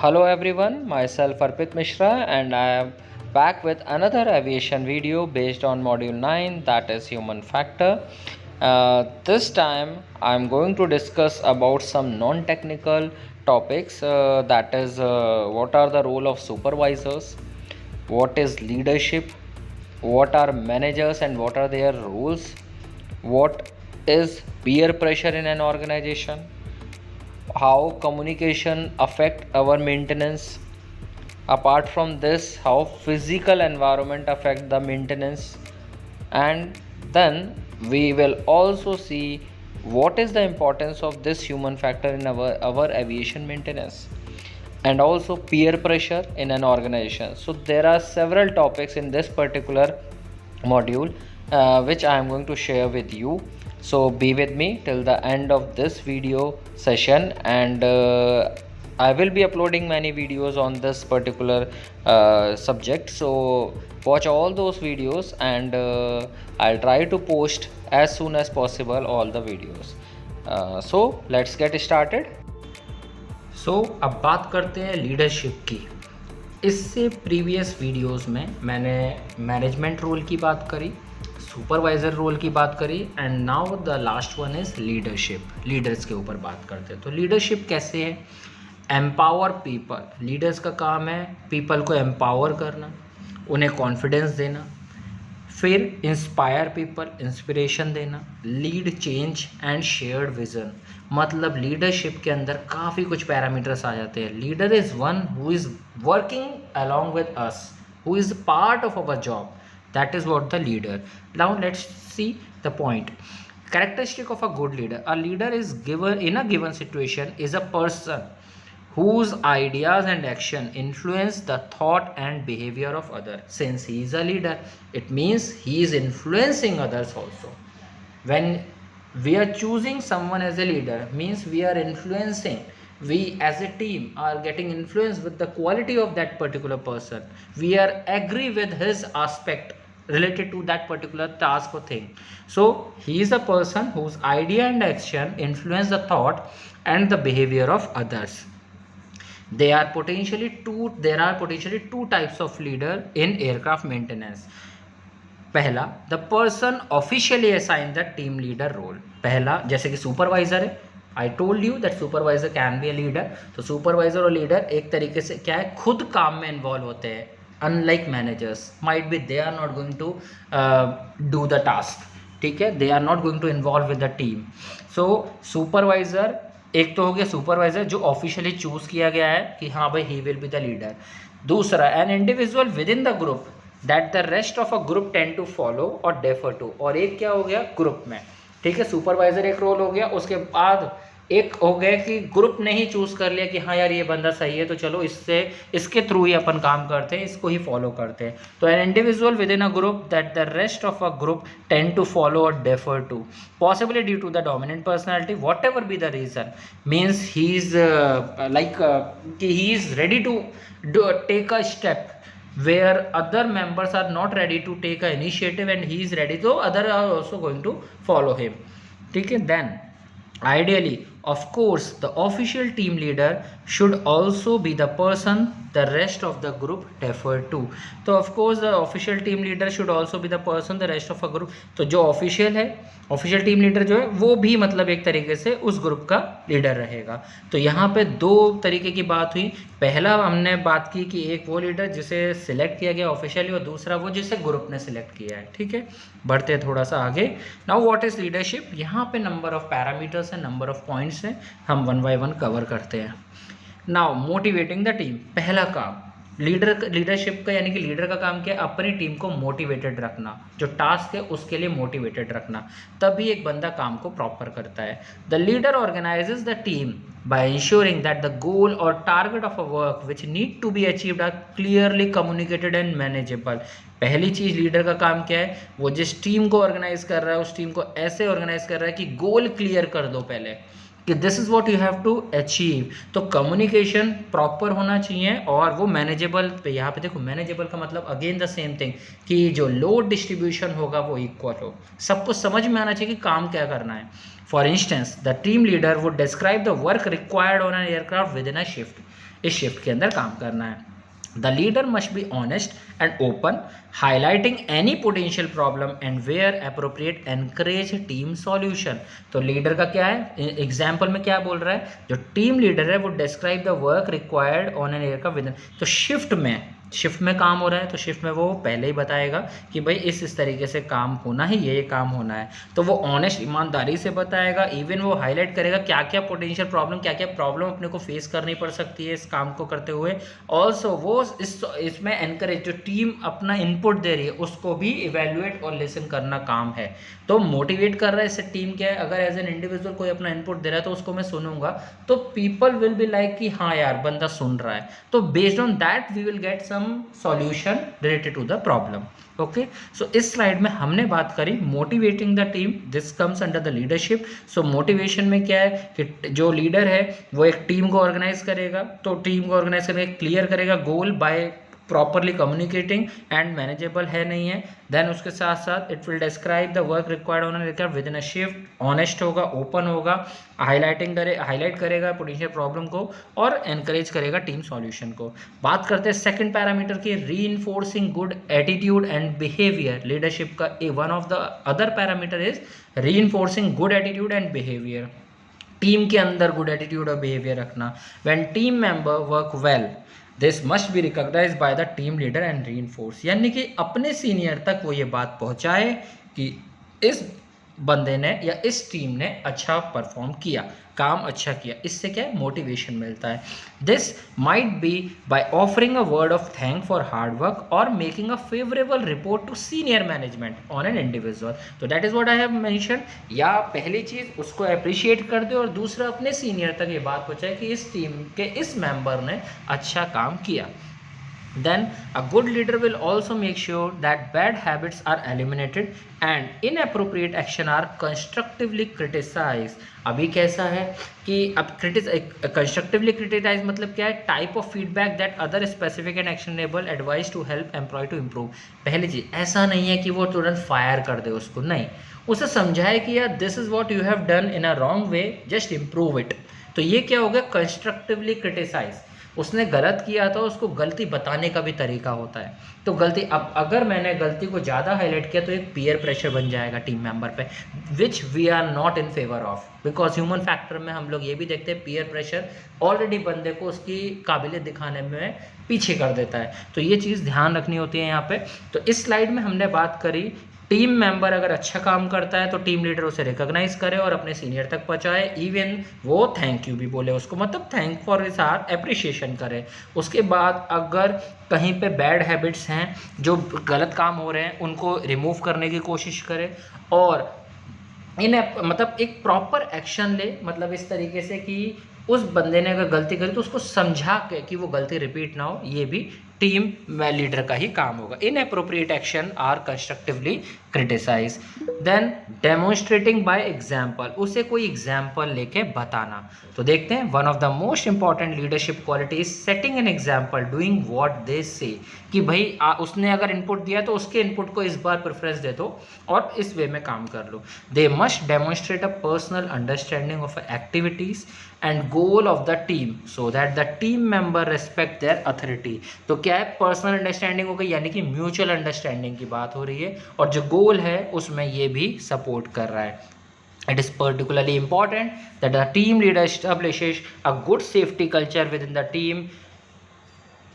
Hello everyone, myself Arpit Mishra and I am back with another aviation video based on module 9, that is human factor. This time I am going to discuss about some non-technical topics, that is what are the role of supervisors, what is leadership, what are managers and what are their roles, what is peer pressure in an organization, how communication affect our maintenance. Apart from this, how physical environment affect the maintenance, and then we will also see what is the importance of this human factor in our aviation maintenance, and also peer pressure in an organization. So there are several topics in this particular module which I am going to share with you. So be with me till the end of this video session, and I will be uploading many videos on this particular subject. So watch all those videos, and I'll try to post as soon as possible all the videos. So let's get started. अब बात करते हैं leadership की। इससे previous videos में मैंने management role की बात करी, सुपरवाइज़र रोल की बात करी, and now the last one is leadership. Leaders के ऊपर बात करते हैं। तो लीडरशिप कैसे है? Empower people. लीडर्स का काम है पीपल को एम्पावर करना, उन्हें कॉन्फिडेंस देना। फिर इंस्पायर पीपल, इंस्पिरेशन देना। Lead change and shared vision. मतलब लीडरशिप के अंदर काफ़ी कुछ पैरामीटर्स आ जाते हैं। Leader is one who is working along with us, who is part of our job, that is what the leader. Now let's see the point. Characteristic of a good leader. A leader is given in a given situation is a person whose ideas and action influence the thought and behavior of others. Since he is a leader, it means he is influencing others also. When we are choosing someone as a leader, means we are influencing, we as a team are getting influenced with the quality of that particular person. We are agree with his aspect related to that particular task or thing. So he is a person whose idea and action influence the thought and the behavior of others. There are potentially two types of leader in aircraft maintenance. पहला, the person officially assign the team leader role. पहला, जैसे कि supervisor है, I told you that supervisor can be a leader. तो supervisor और leader एक तरीके से क्या है, खुद काम में इन्वॉल्व होते हैं। Unlike managers, might be they are not going to do the task, ठीक है, they are not going to involve with the team. So supervisor एक तो हो गया सुपरवाइजर जो ऑफिशियली चूज किया गया है कि हाँ भाई he will be the leader. दूसरा, an individual within the group that the rest of a group tend to follow और डेफर टू। और एक क्या हो गया, ग्रुप में, ठीक है, सुपरवाइजर एक रोल हो गया। उसके बाद एक हो गया कि ग्रुप ने ही चूज कर लिया कि हाँ यार ये बंदा सही है, तो चलो इसके थ्रू ही अपन काम करते हैं, इसको ही फॉलो करते हैं। तो an individual within a group that the rest of a group tend to follow और defer to, possibly due to the dominant personality, whatever be the reason. Means he is like कि he is ready to take a step where other members are not ready to take an initiative and he is ready, so other are also going to follow him, ठीक है। then ideally, of course, the official team leader should also be the person the rest of the group defer to. तो of course the official team leader should also be the person the rest of a group. तो जो official है, official team leader जो है वो भी मतलब एक तरीके से उस ग्रुप का लीडर रहेगा। तो यहाँ पे दो तरीके की बात हुई। पहला हमने बात की कि एक वो लीडर जिसे सिलेक्ट किया गया ऑफिशियली, और दूसरा वो जिसे ग्रुप ने सिलेक्ट किया है, ठीक है। बढ़ते हैं थोड़ा सा आगे। Now what is leadership. यहाँ पे नंबर ऑफ पैरामीटर्स है, नंबर ऑफ पॉइंट्स हैं, हम वन बाय वन कवर करते हैं। Now motivating the team. पहला काम लीडरशिप का, यानी कि लीडर का काम क्या है, अपनी टीम को मोटिवेटेड रखना, जो टास्क है उसके लिए मोटिवेटेड रखना, तभी एक बंदा काम को प्रॉपर करता है। The leader organises the team by ensuring that the goal और target of a work which need to be achieved are clearly communicated and manageable. पहली चीज लीडर का काम क्या है, वो जिस टीम को ऑर्गेनाइज कर रहा है उस टीम को ऐसे ऑर्गेनाइज कर रहा है कि गोल क्लियर कर दो पहले, कि this is what you have to achieve. तो कम्युनिकेशन प्रॉपर होना चाहिए और वो मैनेजेबल। पे यहाँ पे देखो, मैनेजेबल का मतलब अगेन द सेम थिंग, कि जो लोड डिस्ट्रीब्यूशन होगा वो इक्वल हो, सबको समझ में आना चाहिए कि काम क्या करना है। For instance the team leader would describe the work required on an aircraft with in a shift, इस शिफ्ट के अंदर काम करना है। The leader must be honest and open, highlighting any potential problem and where appropriate encourage team solution। तो leader का क्या है, एग्जाम्पल में क्या बोल रहा है, जो टीम लीडर है वो describe the work required on an aircraft with in, तो शिफ्ट में काम हो रहा है तो शिफ्ट में वो पहले ही बताएगा कि भाई इस तरीके से काम होना है, ये काम होना है, तो वो ऑनेस्ट ईमानदारी से बताएगा। इवन वो हाईलाइट करेगा क्या क्या पोटेंशियल प्रॉब्लम, क्या क्या प्रॉब्लम अपने को फेस करनी पड़ सकती है इस काम को करते हुए। ऑल्सो वो इसमें एनकरेज, जो टीम अपना इनपुट दे रही है उसको भी इवेल्युएट और लिसन करना काम है। तो मोटिवेट कर रहा है इससे टीम क्या है, अगर एज एन इंडिविजुअल कोई अपना इनपुट दे रहा है तो उसको मैं सुनूंगा, तो पीपल विल बी लाइक कि हाँ यार बंदा सुन रहा है, तो based on that we will get some solution related to the problem. Okay, so इस स्लाइड में हमने बात करी motivating the team, this comes under the leadership. So motivation में क्या है कि जो लीडर है वो एक टीम को ऑर्गेनाइज करेगा, तो टीम को ऑर्गेनाइज करके क्लियर करेगा goal by properly communicating and manageable है नहीं है। देन उसके साथ साथ it will describe the work required on aircraft with in a shift, honest होगा, ओपन होगा, हाईलाइट करेगा पोटेंशियल प्रॉब्लम को और एनकरेज करेगा टीम सॉल्यूशन को। बात करते हैं सेकंड पैरामीटर की, reinforcing good attitude and behaviour. Leadership का one of the other parameter is reinforcing good attitude and behaviour. Team के अंदर गुड एटीट्यूड और बिहेवियर रखना। When team member work well this must be recognised by the team leader and reinforce, यानी कि अपने senior तक वो ये बात पहुंचाए कि इस बंदे ने या इस टीम ने अच्छा परफॉर्म किया, काम अच्छा किया, इससे क्या है मोटिवेशन मिलता है। This might be by offering a word of thank for hard work और making a favourable report to senior management on an individual. तो that is what I have mention, या पहली चीज उसको अप्रिशिएट कर दे और दूसरा अपने सीनियर तक ये बात पहुंचाए कि इस टीम के इस मेंबर ने अच्छा काम किया। Then a good leader will also make sure that bad habits are eliminated and inappropriate action are constructively criticized। अभी कैसा है कि अब कंस्ट्रक्टिवली क्रिटिसाइज मतलब क्या है, type of feedback that other specific and actionable advice to help employ to improve. पहली चीज ऐसा नहीं है कि वो तुरंत फायर कर दे उसको, नहीं, उसे समझाए कि यार this is what you have done in a wrong way, just improve it. तो ये क्या हो गया, कंस्ट्रक्टिवली क्रिटिसाइज। उसने गलत किया था, उसको गलती बताने का भी तरीका होता है। तो गलती, अब अगर मैंने गलती को ज़्यादा हाईलाइट किया तो एक पीयर प्रेशर बन जाएगा टीम मेंबर पे, which we are not in favour of, because human factor में हम लोग ये भी देखते हैं पीयर प्रेशर ऑलरेडी बंदे को उसकी काबिलियत दिखाने में पीछे कर देता है। तो ये चीज़ ध्यान रखनी होती है यहाँ पे। तो इस स्लाइड में हमने बात करी टीम मेंबर अगर अच्छा काम करता है तो टीम लीडर उसे रिकॉग्नाइज करे और अपने सीनियर तक पहुंचाए, इवन वो थैंक यू भी बोले उसको, मतलब thank for his heart, appreciation करे। उसके बाद अगर कहीं पे बैड हैबिट्स हैं, जो गलत काम हो रहे हैं, उनको रिमूव करने की कोशिश करे और मतलब एक प्रॉपर एक्शन ले, मतलब इस तरीके से कि उस बंदे ने अगर गलती करी तो उसको समझा के कि वो गलती रिपीट ना हो, ये भी टीम लीडर का ही काम होगा। Inappropriate action or constructively criticise. Then demonstrating by example, उसे कोई एग्जाम्पल लेके बताना। तो देखते हैं, one of the most important leadership quality is setting an example, doing what they say, कि भाई उसने अगर इनपुट दिया तो उसके इनपुट को इस बार प्रेफरेंस दे दो और इस वे में काम कर लो। They must demonstrate a personal understanding of activities and goal of the team so that the team member respect their authority. तो क्या है, पर्सनल अंडरस्टैंडिंग हो गई, यानी कि म्यूचुअल अंडरस्टैंडिंग की बात हो रही है, और जो गोल है उसमें ये भी सपोर्ट कर रहा है। It is particularly important that the team leader establishes a good safety culture within the team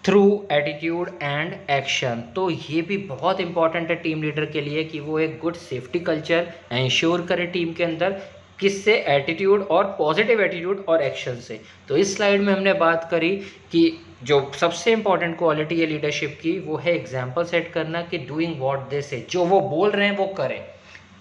through attitude and action। तो ये भी बहुत इंपॉर्टेंट है टीम लीडर के लिए कि वो एक गुड सेफ्टी कल्चर इंश्योर करे टीम के अंदर, किससे, एटीट्यूड और पॉजिटिव एटीट्यूड और एक्शन से। तो इस स्लाइड में हमने बात करी कि जो सबसे इंपॉर्टेंट क्वालिटी है लीडरशिप की वो है एग्जाम्पल सेट करना, कि डूइंग व्हाट दे से, जो वो बोल रहे हैं वो करें।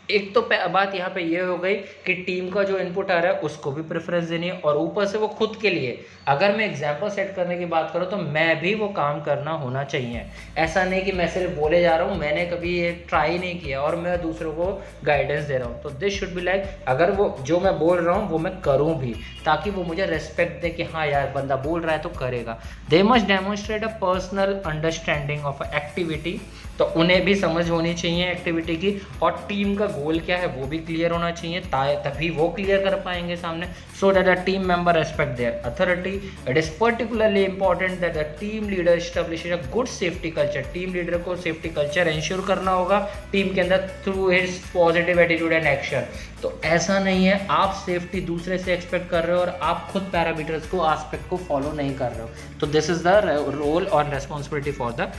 एक तो बात यहाँ पे ये हो गई कि टीम का जो इनपुट आ रहा है उसको भी प्रेफरेंस देनी है, और ऊपर से वो खुद के लिए, अगर मैं एग्जाम्पल सेट करने की बात करूँ तो मैं भी वो काम करना होना चाहिए। ऐसा नहीं कि मैं सिर्फ बोले जा रहा हूँ, मैंने कभी ये ट्राई नहीं किया और मैं दूसरों को गाइडेंस दे रहा हूँ। तो दिस शुड बी लाइक, अगर वो जो मैं बोल रहा हूँ वो मैं करूँ भी, ताकि वो मुझे रेस्पेक्ट दे कि हाँ यार बंदा बोल रहा है तो करेगा। दे must demonstrate a personal understanding of activity, तो उन्हें भी समझ होनी चाहिए एक्टिविटी की और टीम का गोल क्या है वो भी क्लियर होना चाहिए, तभी वो क्लियर कर पाएंगे सामने। सो that the team member respect there authority. It is particularly important that the team leader establishes a good safety culture. Team leader को सेफ्टी कल्चर इंश्योर करना होगा टीम के अंदर through his positive attitude and action. तो ऐसा नहीं है आप सेफ्टी दूसरे से एक्सपेक्ट कर रहे हो और आप खुद पैरामीटर्स को एस्पेक्ट को फॉलो नहीं कर रहे हो। तो दिस इज़ द रोल और responsibility for the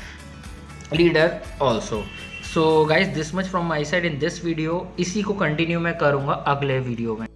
leader also. So guys this much from my side in this video. इसी को कंटिन्यू मैं करूँगा अगले वीडियो में।